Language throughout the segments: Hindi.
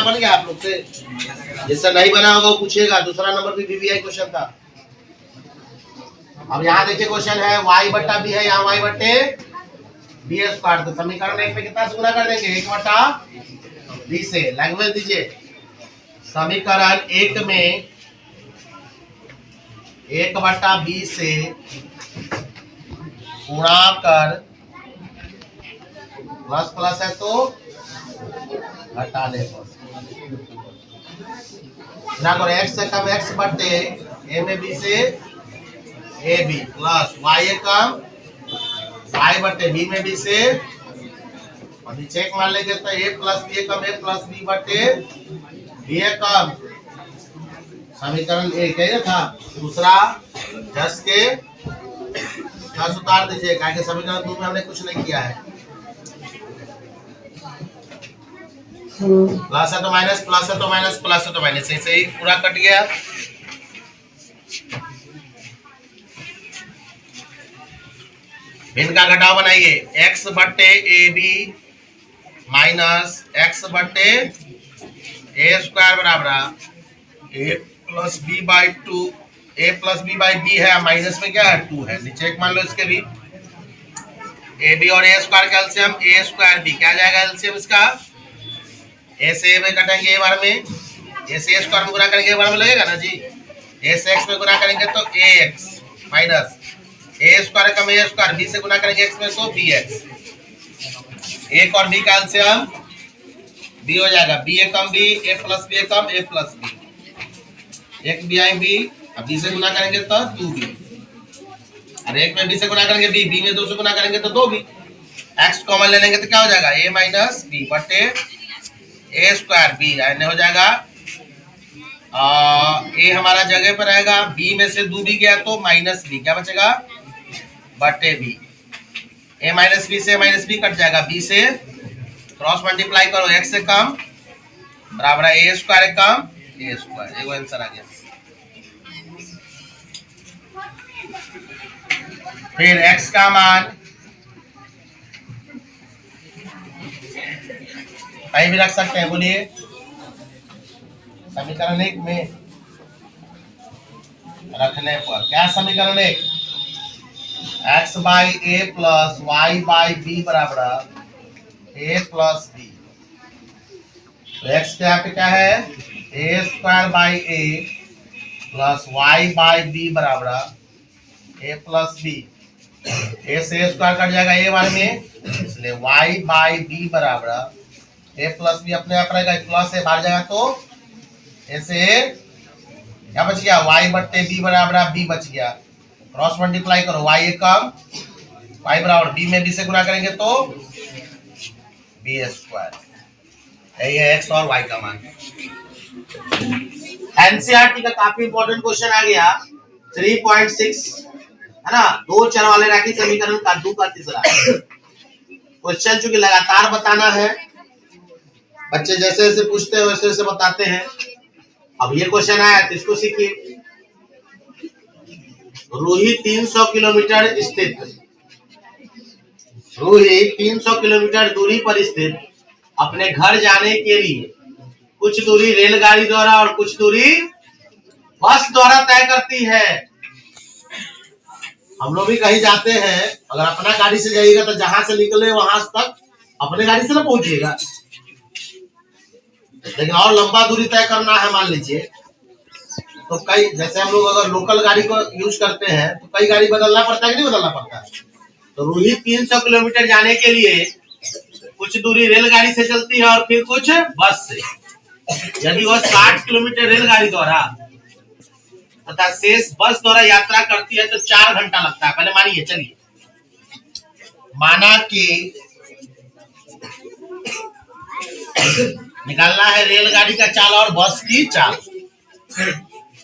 बन गया आप लोग से? जिससे नहीं बना होगा वो पूछेगा। दूसरा नंबर भी वीवीआई क्वेश्चन था। अब यहाँ देखिए क्वेश्चन है y बट्टा बी है, यहाँ y बट्टे बी स्क्वायर। तो समीकरण एक पे कितना से गुना कर देंगे? 1 बट्टा बी से। लैंग्वेज दीजिए। समीकरण एक में 1 बट्टा बी से गुणा कर, प्लस प्लस है तो घटाने पर ना करो। x से कम x बट्टे ए में बी से ए बी प्लस y कम y बट्टे बी में बी से, और नीचे एक मान लेंगे तो a प्लस बी कम a प्लस बी बट्टे बी कम। समीकरण एक है था। दूसरा 10 के 10 उतार दीजिए, क्या समीकरण 2 में हमने कुछ नहीं किया है। प्लस है तो माइनस, प्लस है तो माइनस, प्लस है तो माइनस, ऐसे ही पूरा कट गया। इनका घटाव बनाइए। x बट्टे ए बी माइनस x बट्टे ए स्क्वायर बराबर a plus b by 2। A plus b by b है, माइनस में क्या है 2 है। नीचे एक मान लो इसके भी। ए बी और ए स्क्वायर का एलसीएम ए स्क्वायर बी, क्या जाएगा एलसीएम इसका? ए से ए में कटेंगे ए बार में, ए से ए स्क्वायर में गुना करेंगे ए बार में लगेगा ना जी। ए से एक्स में गुना करेंगे तो ए एक्स माइनस ए स्क्वायर कम ए स्क्वायर, बी से गुना करेंगे एक्स में तो बी एक्स। एक और बी का एलसीएम बी हो जाएगा। बी ए कम बी, ए प्लस बी कम ए प्लस बी। एक बी आई बी, अब बी से गुना करेंगे तो 2b, और एक में बी से गुना करेंगे बी, बी में 2 से गुना करेंगे तो 2b। एक्स कॉमन ले लेंगे तो क्या हो जाएगा? a माइनस बी बटे ए स्क्वायर बी हो जाएगा। ए हमारा जगह पर रहेगा, बी में से 2b गया तो माइनस बी, क्या बचेगा? बटे बी। ए माइनस बी से माइनस बी कट जाएगा, बी से क्रॉस मल्टीप्लाई करो, x से कम बराबर है a square come A square. एक आंसर आ गया। फिर x का मान कहीं भी रख सकते हैं, बोलिए। समीकरण एक में रखने पर क्या? समीकरण एक x by a plus y by b बराबर ए प्लस बी। तो x के यहाँ पे क्या है? A square by a plus y by b बराबर ए प्लस बी। ए से ए स्क्वायर कट जाएगा ए बार में, इसलिए वाई बाई बी बराबर ए प्लस बी अपने आप रहेगा, प्लस ए बाहर जाएगा तो ऐसे क्या बच गया? वाई बट्टे बी बराबर बी बच गया। क्रॉस मल्टीप्लाई करो, वाई कम वाई बराबर बी में बी से गुना करेंगे तो बी स्क्वायर। यही है एक्स और वाई का मान। एनसीईआरटी का काफी इंपॉर्टेंट क्वेश्चन आ गया 3.6 है ना। 2 चर वाले रैखिक समीकरण का 2 का तीसरा क्वेश्चन। चूंकि लगातार बताना है, बच्चे जैसे जैसे पूछते हैं वैसे वैसे बताते हैं। अब ये क्वेश्चन आया तो इसको सीखिए। रूही 300 किलोमीटर स्थित, रूही 300 किलोमीटर दूरी पर स्थित अपने घर जाने के लिए कुछ दूरी रेलगाड़ी द्वारा और कुछ दूरी बस द्वारा तय करती है। हम लोग भी कहीं जाते हैं, अगर अपना गाड़ी से जाइएगा तो जहां से निकले वहां तक अपने गाड़ी से ना पहुंचिएगा, लेकिन और लंबा दूरी तय करना है मान लीजिए तो कई, जैसे हम लोग अगर लोकल गाड़ी को यूज करते हैं तो कई गाड़ी बदलना पड़ता है कि नहीं बदलना पड़ता है। तो रूही 300 किलोमीटर जाने के लिए कुछ दूरी रेलगाड़ी से चलती है और फिर कुछ बस से। यदि वह 60 किलोमीटर रेलगाड़ी द्वारा तथा शेष बस द्वारा यात्रा करती है तो 4 घंटा लगता है। पहले मानिए, चलिए माना कि निकालना है रेलगाड़ी का चाल और बस की चाल।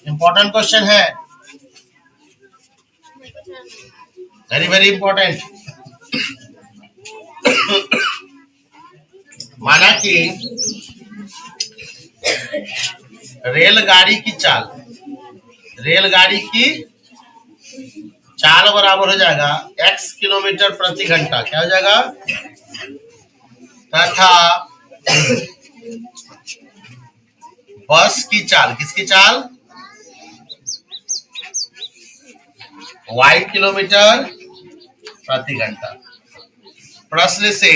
इंपॉर्टेंट क्वेश्चन है, वेरी वेरी इंपॉर्टेंट। माना कि रेलगाड़ी की चाल, रेलगाड़ी की चाल बराबर हो जाएगा x किलोमीटर प्रति घंटा, क्या हो जाएगा, तथा बस की चाल, किसकी चाल? y किलोमीटर प्रति घंटा। प्रश्न से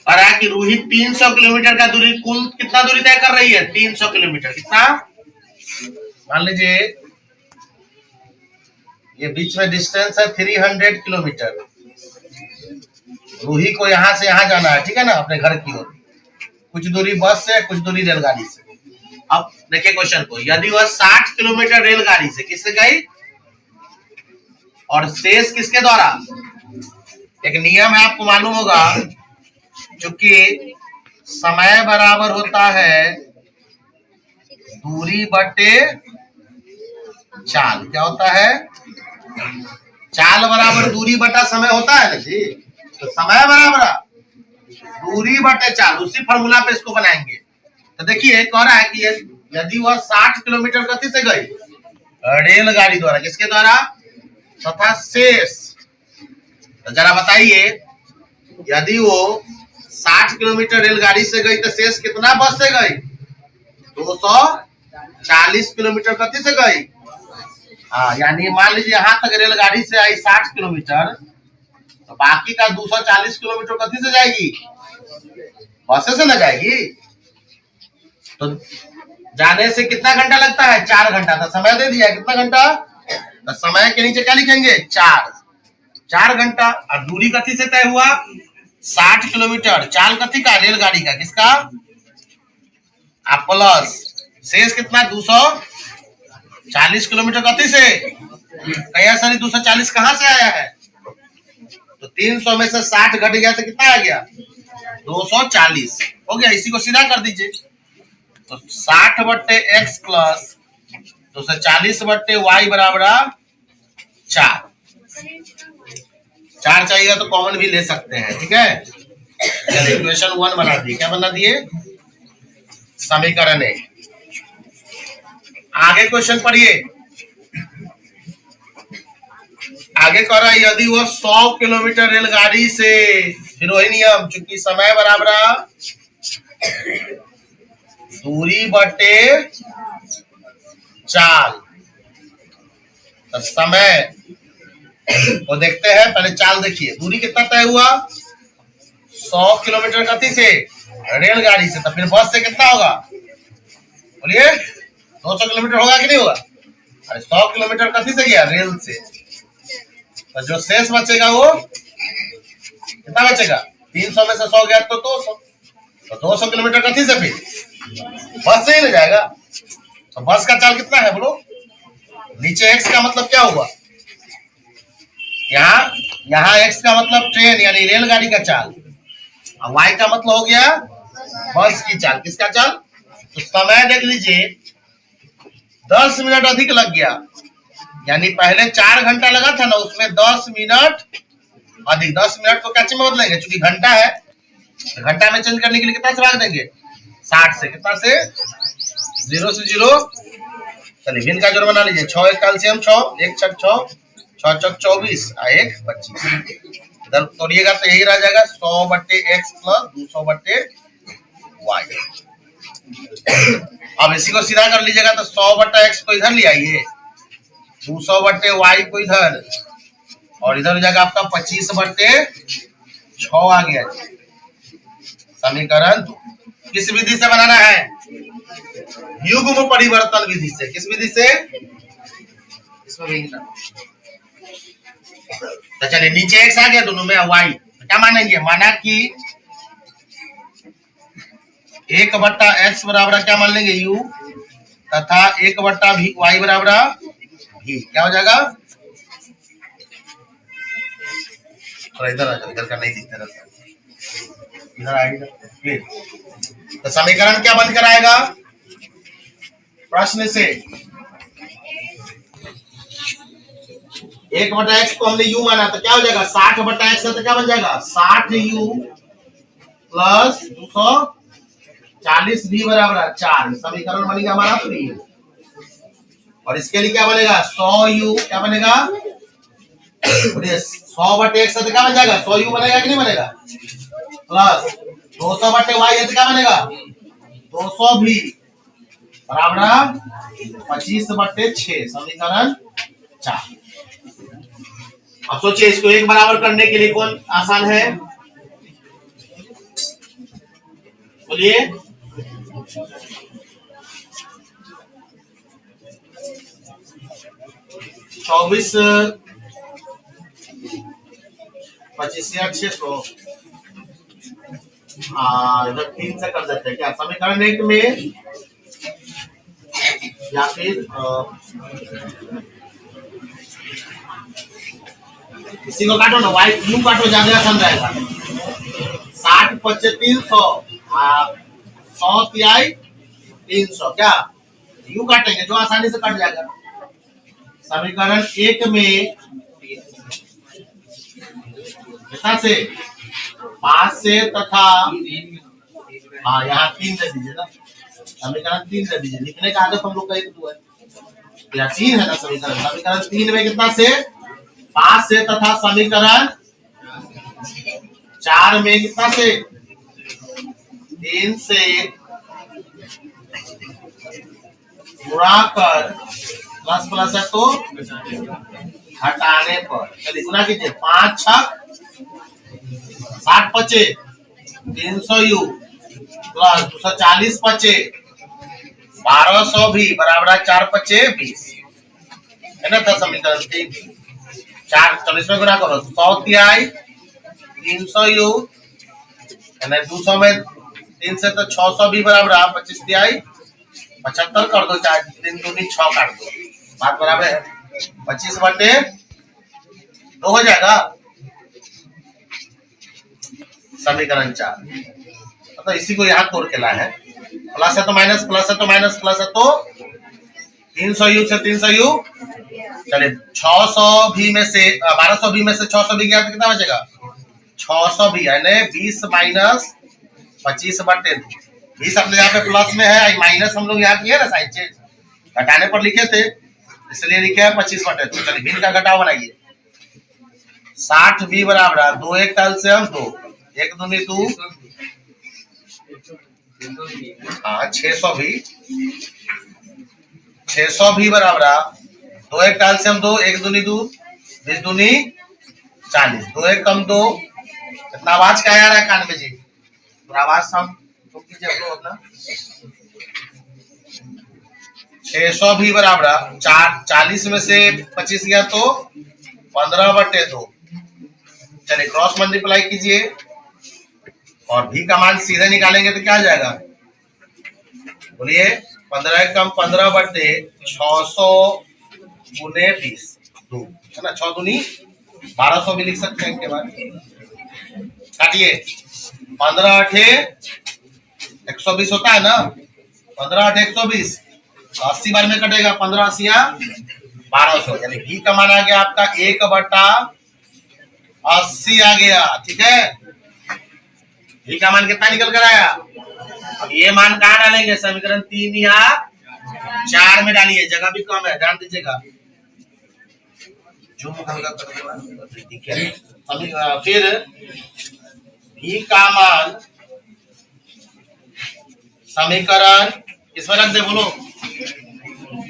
और कि रूही 300 किलोमीटर का दूरी, कुल कितना दूरी तय कर रही है? 300 किलोमीटर। कितना? मान लीजिए ये बीच में डिस्टेंस है 300 किलोमीटर। रूही को यहाँ से यहाँ जाना है, ठीक है ना, अपने घर की ओर। कुछ दूरी बस से, कुछ दूरी रेलगाड़ी से। अब देखिए क्वेश्चन को, यदि वह 60 किलोमीटर रेलगाड़ी से किससे गई और शेष किसके द्वारा? एक नियम है, आपको मालूम होगा, क्योंकि समय बराबर होता है दूरी बटे चाल। क्या होता है? चाल बराबर दूरी बटा समय होता है ना जी। तो समय बराबर दूरी बटे चाल, उसी फॉर्मूला पे इसको बनाएंगे। तो देखिए कह रहा है कि यदि वह 60 किलोमीटर गति से गई रेलगाड़ी द्वारा, किसके द्वारा? तथा शेष, तो जरा बताइए, यदि वो 60 किलोमीटर रेलगाड़ी से गई तो शेष कितना बस से गई? 240 किलोमीटर गति से गई। हाँ, यानी मान लीजिए यहाँ तक रेलगाड़ी से आई 60 किलोमीटर, तो बाकी का 240 किलोमीटर गति से जाएगी, बस से ना जाएगी। तो जाने से कितना घंटा लगता है? 4 घंटा। तो समय दे दिया, कितना घंटा? तो समय के नीचे क्या लिखेंगे? 4 घंटा। और दूरी कथी से तय हुआ? 60 किलोमीटर। चाल कथी का? रेलगाड़ी का। किसका? प्लस शेष कितना? 240 किलोमीटर गति से। कया सारी 240 कहां से आया है? तो 300 में से 60 घट गया तो कितना आ गया? 240 हो गया। इसी को सीधा कर दीजिए। तो 60 बट्टे एक्स प्लस 240 बट्टे वाई बराबर 4। 4 चाहिए तो कॉमन भी ले सकते हैं, ठीक है। इक्वेशन 1 बना दिए। क्या बना दिए? समीकरण 1। आगे क्वेश्चन पढ़िए। आगे कह रहा है यदि वो 100 किलोमीटर रेलगाड़ी से, फिर वही नियम, चूंकि समय बराबर दूरी बटे चाल, तो समय को देखते हैं। पहले चाल देखिए, दूरी कितना तय हुआ? 100 किलोमीटर गति से रेलगाड़ी से। तो फिर बस से कितना होगा? बोलिए, 200 किलोमीटर होगा कि नहीं होगा? अरे 100 किलोमीटर गति से गया रेल से, तो जो शेष बचेगा वो कितना बचेगा? 300 में से 100 गया तो 200, तो 200 किलोमीटर गति से फिर बस से ही ले जाएगा। तो बस का चाल कितना है बोलो? नीचे x का मतलब क्या हुआ? यहाँ x का मतलब ट्रेन यानी रेलगाड़ी का चाल, और y का मतलब हो गया बस की चाल। किसका चाल? तो समय देख लीजिए, 10 मिनट अधिक लग गया, यानी पहले 4 घंटा लगा था ना, उसमें 10 मिनट अधिक। 10 मिनट को कैसे में बदलेंगे? चूंकि घंटा है, घंटा में चेंज करने के लिए कितना से भाग देंगे? 60 से। कितना से? 0 से 0। चलिए भिन्न का जोड़ बना लीजिए। 6 1 कैल्शियम 6, 1 6 6, 6 6 24, 1 25। इधर तोड़िएगा तो यही रह जाएगा 100 बट्टे एक्स प्लस 200 बट्टे वाई। अब इसी को सीधा कर लीजिएगा तो 100 बट्टा एक्स को इधर ले आइए, 200 बट्टे वाई को इधर, और इधर हो जाएगा आपका 25 बट्टे 6 आ गया। समीकरण किस विधि से बनाना है? युग्म परिवर्तन विधि से। किस विधि से? इसमें भी तो चलिए, नीचे एक्स आ गया, दोनों में वाई, तो क्या मानेंगे? माना कि 1 बट्टा एक्स बराबर क्या मान लेंगे? यू, तथा 1 बट्टा भी वाई बराबर भी। क्या हो जाएगा? थोड़ा इधर आ जाओ, इधर का नहीं दिखता रहता, इधर आएगा। तो समीकरण क्या बन कर आएगा? प्रश्न से 1 बटा एक्स को हमने यू माना, तो क्या हो जाएगा? 60 बटा एक्स, तो क्या बन जाएगा? 60 यू प्लस 240 भी बराबर 4। समीकरण बनेगा हमारा फ्री। और इसके लिए क्या बनेगा? 100 यू क्या बनेगा? 100 बटे एक्स, तो क्या बन जाएगा? 100 यू बनेगा कि नहीं बनेगा? प्लस 200 बटे वाई है तो क्या बनेगा 200 भी बराबर 25 बटे 6 समीकरण 4। अब सोचिए इसको एक बराबर करने के लिए कौन आसान है बोलिए। चौबीस 25 या 600 इधर 3 से कर देते हैं क्या समीकरण 1 में या फिर इसी को काटो ना वाई यू काटो ज्यादा आसान रहेगा 60 25 300 100 तिहाई 300 क्या यू काटेंगे जो आसानी से कट जाएगा। समीकरण 1 में कितना से 5 से तथा यहाँ 3 दे दीजिए ना समीकरण 3 दे दीजिए लिखने का आदत हम लोग का 1 2 है या 3 है ना समीकरण 3 में कितना से 5 से तथा समीकरण 4 में कितना से 3 से गुणा कर प्लस प्लस है तो हटाने पर चलिए गुणा कीजिए 5 छक 60 पचे 300 यू प्लस 240 पचे 1200 भी बराबर 4 पचे 20 है ना। था समीकरण 3 4 40 में गुणा करो 100 तिहाई 300 यू है ना 200 में 3 से तो 600 भी बराबर 25 तिहाई 75 कर दो 4 3 दूनी 6 काट दो बात बराबर है 25 बटे 2 हो जाएगा समीकरण 4। तो इसी को यहाँ तोड़ के लाए हैं प्लस है तो माइनस प्लस है तो माइनस प्लस है तो 300 यू से 300 यू चलिए 600 भी में से 1200 भी में से 600 भी गया तो कितना बचेगा 600 भी यानी 20 माइनस 25 बटे 20 अपने यहाँ पे प्लस में है माइनस हम लोग यहाँ किए ना साइन चेंज घटाने पर लिखे थे इसलिए लिखे है 25 बटे 2 चलिए भिन्न का घटाव बनाइए 60 भी बराबर 2 1 का एलसीएम 2 1 दूनी 2 हाँ 600 भी बराबर 2 1 का एलसीएम 2 1 दूनी 2 20 दूनी 40 2 1 कम 2 कितना आवाज क्या आ रहा है कान में जी पूरा आवाज सब कीजिए अपना 600 भी बराबर 40 में से 25 गया तो 15 बटे 2 चलिए क्रॉस मल्टीप्लाई कीजिए और भी का मान सीधे निकालेंगे तो क्या आ जाएगा बोलिए 15 कम 15 बटे 600 गुने 20 2 है ना 6 दूनी 1200 भी लिख सकते हैं के बाद काटिए 15 8 120 होता है ना 15 8 120 80 बार में कटेगा 15 80 1200 यानी भी का मान आ गया आपका 1 बटा 80 आ गया ठीक है। भी का मान कितना निकल कर आया अब ये मान कहाँ डालेंगे समीकरण 3 या 4 में डालिए जगह भी कम है ध्यान दीजिएगा फिर भी का मान समीकरण इसमें रख दे बोलो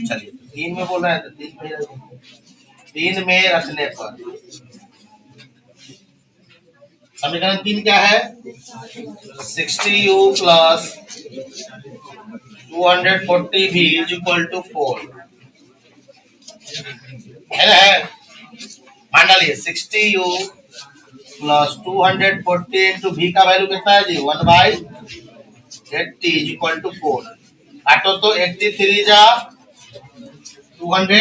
चलिए 3 में बोल रहे हैं तो 3 में रखने पर समीकरण 3 क्या है 60u plus 240v is equal to 4 है मान डालिए 60u प्लस 240 इंटू v का वैल्यू कितना है जी 1/80 इज इक्वल टू 4 काटो तो 83 जा 200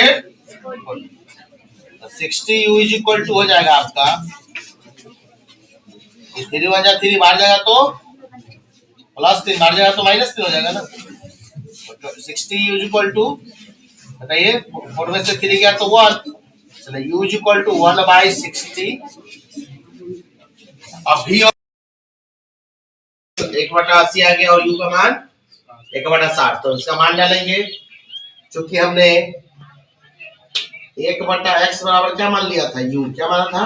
60u इज इक्वल टू हो जाएगा आपका 3 1 जा 3 बाहर जाएगा तो प्लस 3 बाहर जाएगा तो माइनस 3 हो जाएगा ना 60 u इज इक्वल टू बताइए 4 में से 3 गया तो 1 चलिए u इज इक्वल टू 1/60 अब भी 1/80 आ गया और u का मान 1/60 तो इसका मान डालेंगे क्योंकि हमने 1/x बराबर क्या मान लिया था u क्या माना था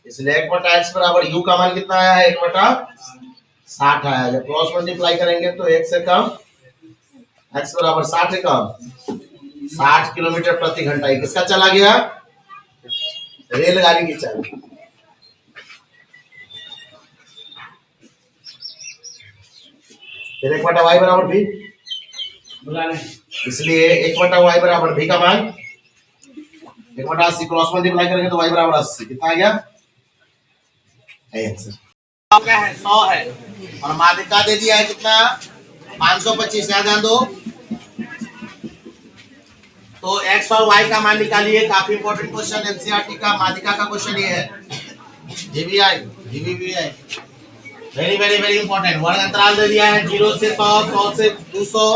इसलिए 1/x बराबर u का मान कितना आया है? 1/60 आया। जब क्रॉस मल्टीप्लाई करेंगे तो 1 से कम x बराबर 60 है कम 60 किलोमीटर प्रति घंटा। किसका चला गया? रेलगाड़ी की चाबी। फिर 1/y बराबर भी, इसलिए 1/y बराबर भी का मान 1/80 क्रॉस मल्टीप्लाई करेंगे तो y बराबर 80। कितना आ गया? क्या है? 100 है और माध्यिका दे दिया है कितना? 525। यहाँ ध्यान दो। तो x और y का मान निकालिए। काफी इंपॉर्टेंट क्वेश्चन एनसीईआरटी का माध्यिका का क्वेश्चन ये है। जीवीआई जीवीवीआई वेरी वेरी वेरी इंपॉर्टेंट। वर्ग अंतराल दे दिया है 0 से 100, 100 से 200,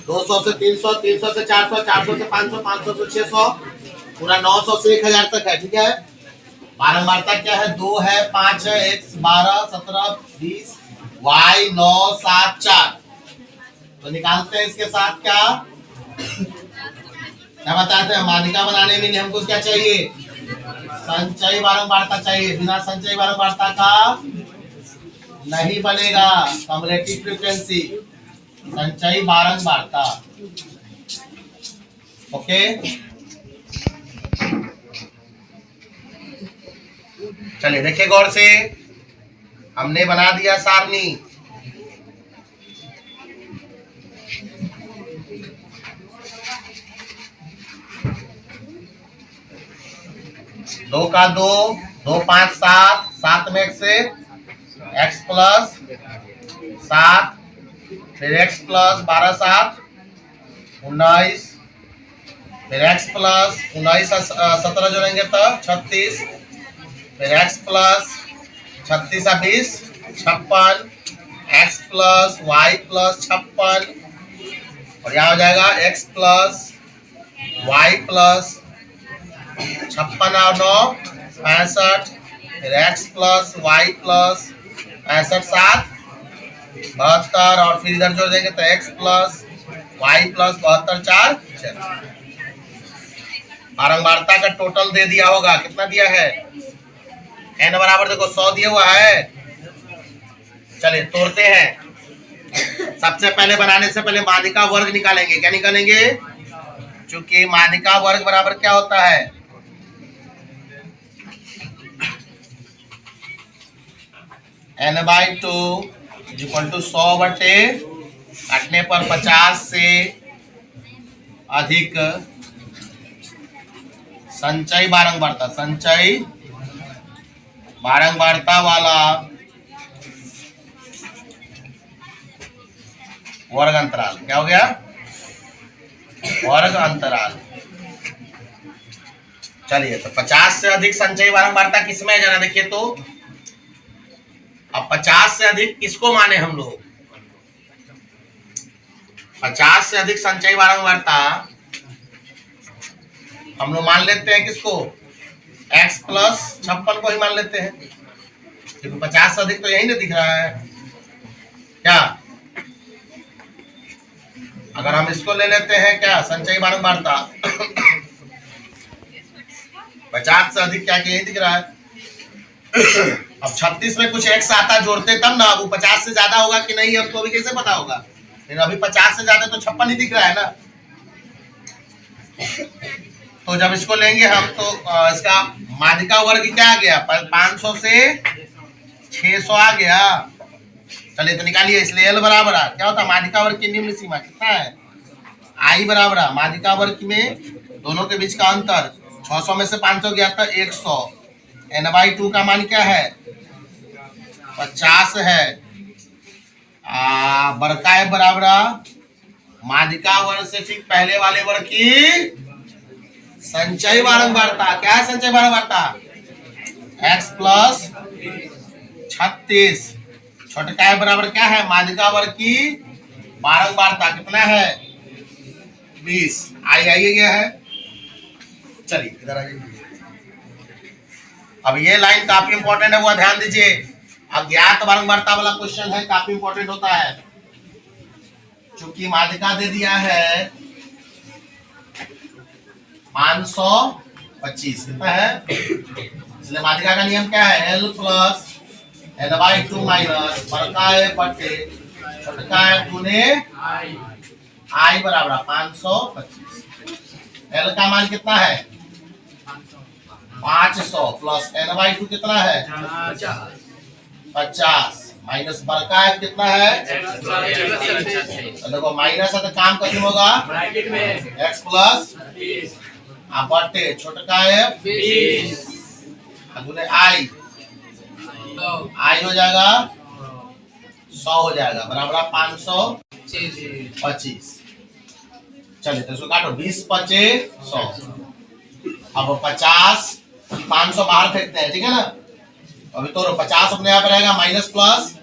200 से 300, 300 से 400, 400 से 500, 500 से 600, पूरा 900 से 1000 तक है। ठीक है। बारंबारता क्या है? 2 है, 5 है, x 12, 17, 20, y 9, 7, 4। तो निकालते हैं इसके साथ क्या बताते हैं? माध्यिका बनाने में हमको क्या चाहिए? संचयी बारंबारता चाहिए। बिना संचयी बारंबारता का नहीं बनेगा। कम्युलेटिव फ्रीक्वेंसी, संचयी बारंबारता। ओके, चलिए देखिए गौर से। हमने बना दिया सारणी। दो का 2, 2 5 7, 7 में x से x प्लस 7, फिर x प्लस 12 7 19, फिर x प्लस 19 17 जोड़ेंगे तो 36, फिर x plus 36 20 56, x plus y plus 56 और यहाँ हो जाएगा x प्लस y प्लस 56 और 9 65, फिर x प्लस y प्लस 65 7 72 और फिर इधर जोड़ देंगे तो x प्लस y प्लस 72 4। बारंबारता का टोटल दे दिया होगा। कितना दिया है? n बराबर देखो 100 दिया हुआ है। चलिए तोड़ते हैं। सबसे पहले बनाने से पहले माध्यिका वर्ग निकालेंगे। क्या निकालेंगे? क्योंकि माध्यिका वर्ग बराबर क्या होता है? n/2 इक्वल टू 100 बटे काटने पर 50 से अधिक संचयी बारंबारता, संचयी बारंबारता वाला वर्ग अंतराल। क्या हो गया? वर्ग अंतराल। चलिए तो 50 से अधिक संचयी बारंबारता किसमें है जरा देखिए तो। अब 50 से अधिक किसको माने हम लोग? 50 से अधिक संचयी बारंबारता हम लोग मान लेते हैं किसको? x प्लस 56 को ही मान लेते हैं, क्योंकि 50 से अधिक तो यही ना दिख रहा है। क्या अगर हम इसको ले लेते हैं क्या संचयी बारंबारता 50 से अधिक क्या यही दिख रहा है। अब 36 में कुछ x आता जोड़ते तब ना, वो 50 से ज्यादा होगा कि नहीं हमको भी कैसे पता होगा? लेकिन अभी 50 से ज्यादा तो 56 ही दिख रहा है ना। तो जब इसको लेंगे हम तो इसका माध्यिका वर्ग क्या आ गया? 500 से 600 आ गया। चलिए तो निकालिए। इसलिए L बराबर क्या होता है? माध्यिका वर्ग की निम्न सीमा कितना है? I बराबर माध्यिका वर्ग में दोनों के बीच का अंतर 600 में से 500 गया था 100। n/2 का मान क्या है? 50 है। बड़का है बराबर माध्यिका वर्ग से ठीक पहले वाले वर्ग की संचयी बारंबारता। क्या है संचयी बारंबारता? x प्लस 36 छोटा है बराबर क्या है? माध्यिका वर्ग की बारंबारता कितना है? 20। आइए गया है। चलिए इधर आइए। अब ये लाइन काफी इंपॉर्टेंट है, वो ध्यान दीजिए। अज्ञात बारंबारता वाला क्वेश्चन है, काफी इंपॉर्टेंट होता है। चूंकि माध्यिका दे दिया है 525, कितना है? इसलिए माध्यिका का नियम क्या है, L प्लस n/2 माइनस बड़का है बटे छोटका है गुने I बराबर 525। L का मान कितना है 500 प्लस n/2 कितना है 50 माइनस बड़का है कितना है, तो देखो माइनस है तो काम खत्म होगा x प्लस बटे छोटका है 20 गुने I हो जाएगा 100 हो जाएगा बराबर 525। चलिए तो इसको काटो 20 पचे 100। अब 50 500 बाहर फेंकते हैं, ठीक है ना। अभी तो 50 अपने यहाँ पे रहेगा minus plus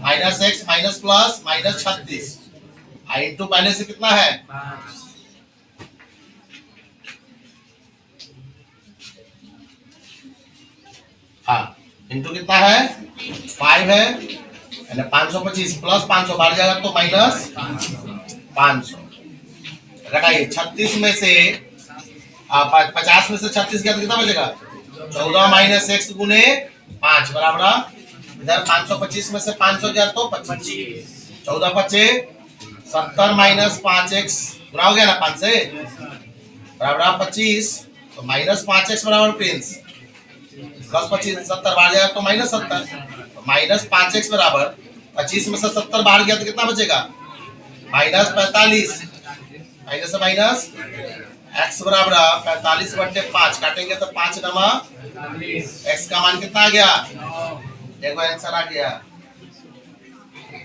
minus x minus plus minus 36 into पहले से कितना है हाँ इंटू कितना है 5 है, 525 प्लस 500 बाहर जाएगा तो माइनस 500। घटाइए 36 में से 50 में से 36 गया तो कितना बचेगा 14 माइनस x गुने 5 बराबर इधर 525 में से 500 गया तो 25 14 बचे 70 माइनस 5x गुना हो गया ना 5 से बराबर 25 तो माइनस 5x बराबर प्रिंस प्लस 25 70 बाहर जाएगा तो माइनस 70 तो माइनस 5x बराबर 25 में से 70 बाहर गया तो कितना बचेगा माइनस 45 माइनस से माइनस x बराबर 45 बटे 5 काटेंगे तो 5 नमा x का मान कितना आ गया देखो आंसर आ गया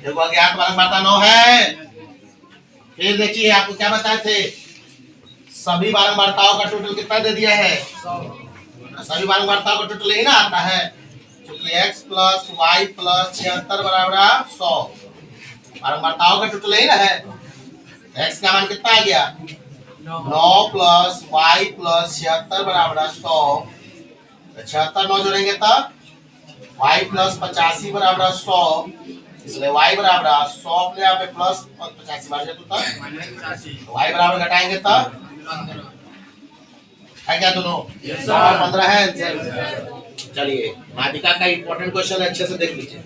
देखो अज्ञात बारंबारता 9 है। फिर देखिए आपको क्या बताए थे सभी बारंबारताओं का टोटल कितना दे दिया है सभी बारंबारताओं का टोटल यही ना आता है क्योंकि x प्लस y प्लस 76 बराबर 100 बारंबारताओं का टोटल यही ना है। x का मान कितना आ गया 9 प्लस y प्लस 76 बराबर 100 76 9 जोड़ेंगे तब y प्लस 85 बराबर 100 इसलिए y बराबर 100 अपने यहाँ पे प्लस 85 बार जाए तो y बराबर घटाएंगे तब है क्या दोनों 15 है आंसर। चलिए माध्यिका का इंपॉर्टेंट क्वेश्चन अच्छे से देख लीजिए।